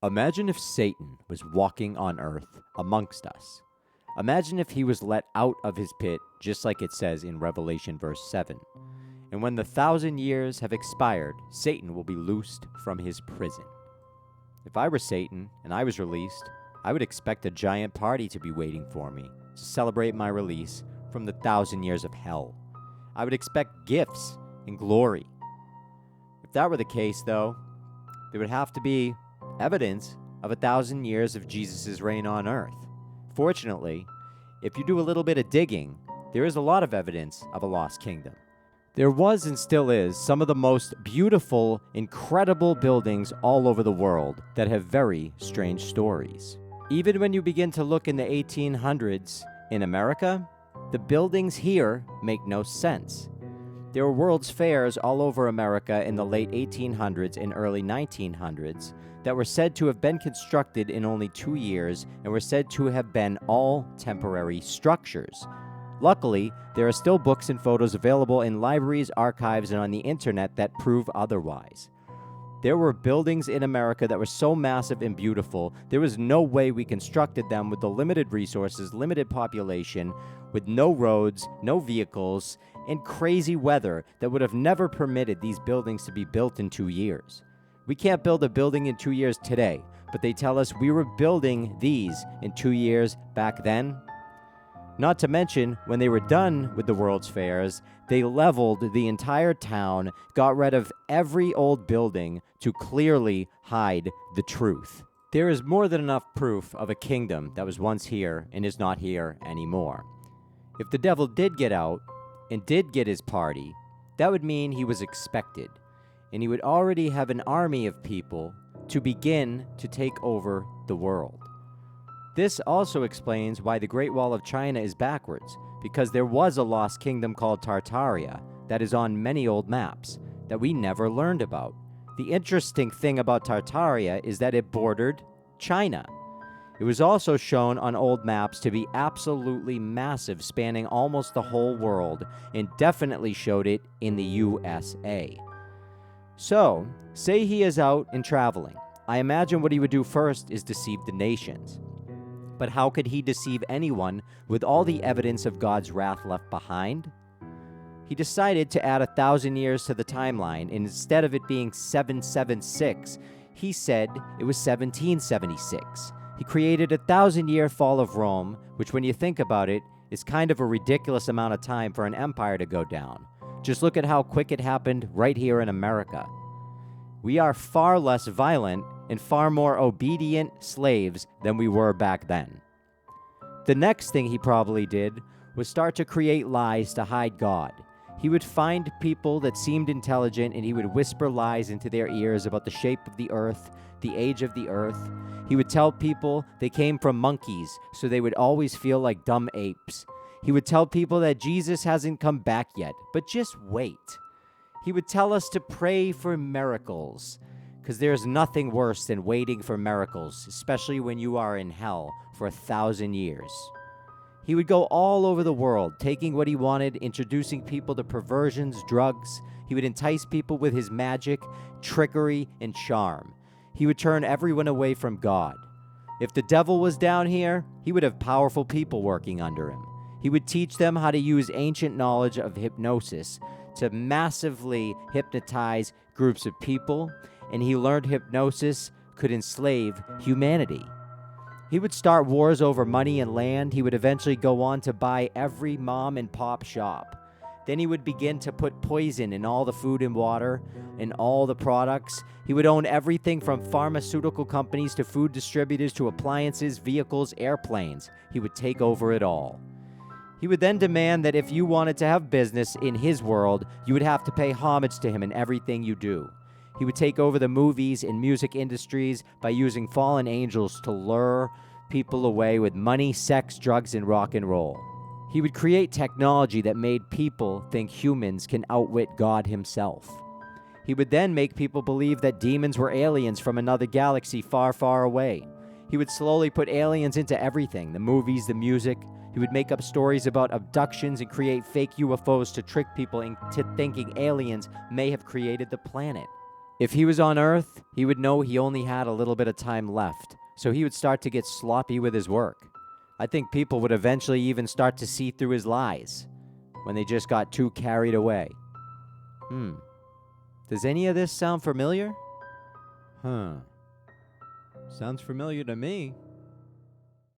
Imagine if Satan was walking on earth amongst us. Imagine if he was let out of his pit, just like it says in Revelation verse 7. And when the 1,000 years have expired, Satan will be loosed from his prison. If I were Satan and I was released, I would expect a giant party to be waiting for me to celebrate my release from the 1,000 years of hell. I would expect gifts and glory. If that were the case, though, there would have to be evidence of 1,000 years of Jesus' reign on earth. Fortunately, if you do a little bit of digging, there is a lot of evidence of a lost kingdom. There was and still is some of the most beautiful, incredible buildings all over the world that have very strange stories. Even when you begin to look in the 1800s in America, the buildings here make no sense. There were World's Fairs all over America in the late 1800s and early 1900s that were said to have been constructed in only 2 years and were said to have been all temporary structures. Luckily, there are still books and photos available in libraries, archives, and on the internet that prove otherwise. There were buildings in America that were so massive and beautiful, there was no way we constructed them with the limited resources, limited population, with no roads, no vehicles, and crazy weather that would have never permitted these buildings to be built in 2 years. We can't build a building in 2 years today, but they tell us we were building these in 2 years back then. Not to mention, when they were done with the World's Fairs, they leveled the entire town, got rid of every old building to clearly hide the truth. There is more than enough proof of a kingdom that was once here and is not here anymore. If the devil did get out and did get his party, that would mean he was expected, and he would already have an army of people to begin to take over the world. This also explains why the Great Wall of China is backwards, because there was a lost kingdom called Tartaria that is on many old maps that we never learned about. The interesting thing about Tartaria is that it bordered China. It was also shown on old maps to be absolutely massive, spanning almost the whole world, and definitely showed it in the USA. So, say he is out and traveling. I imagine what he would do first is deceive the nations. But how could he deceive anyone with all the evidence of God's wrath left behind? He decided to add 1,000 years to the timeline, and instead of it being 776, he said it was 1776. He created a 1,000-year fall of Rome, which when you think about it, is kind of a ridiculous amount of time for an empire to go down. Just look at how quick it happened right here in America. We are far less violent and far more obedient slaves than we were back then. The next thing he probably did was start to create lies to hide God. He would find people that seemed intelligent and he would whisper lies into their ears about the shape of the earth, the age of the earth. He would tell people they came from monkeys, so they would always feel like dumb apes. He would tell people that Jesus hasn't come back yet, but just wait. He would tell us to pray for miracles, because there's nothing worse than waiting for miracles, especially when you are in hell for 1,000 years. He would go all over the world, taking what he wanted, introducing people to perversions, drugs. He would entice people with his magic, trickery, and charm. He would turn everyone away from God. If the devil was down here, he would have powerful people working under him. He would teach them how to use ancient knowledge of hypnosis to massively hypnotize groups of people, and he learned hypnosis could enslave humanity. He would start wars over money and land. He would eventually go on to buy every mom and pop shop. Then he would begin to put poison in all the food and water and all the products. He would own everything from pharmaceutical companies to food distributors to appliances, vehicles, airplanes. He would take over it all. He would then demand that if you wanted to have business in his world, you would have to pay homage to him in everything you do. He would take over the movies and music industries by using fallen angels to lure people away with money, sex, drugs, and rock and roll. He would create technology that made people think humans can outwit God himself. He would then make people believe that demons were aliens from another galaxy far, far away. He would slowly put aliens into everything, the movies, the music. He would make up stories about abductions and create fake UFOs to trick people into thinking aliens may have created the planet. If he was on Earth, he would know he only had a little bit of time left, so he would start to get sloppy with his work. I think people would eventually even start to see through his lies when they just got too carried away. Does any of this sound familiar? Sounds familiar to me.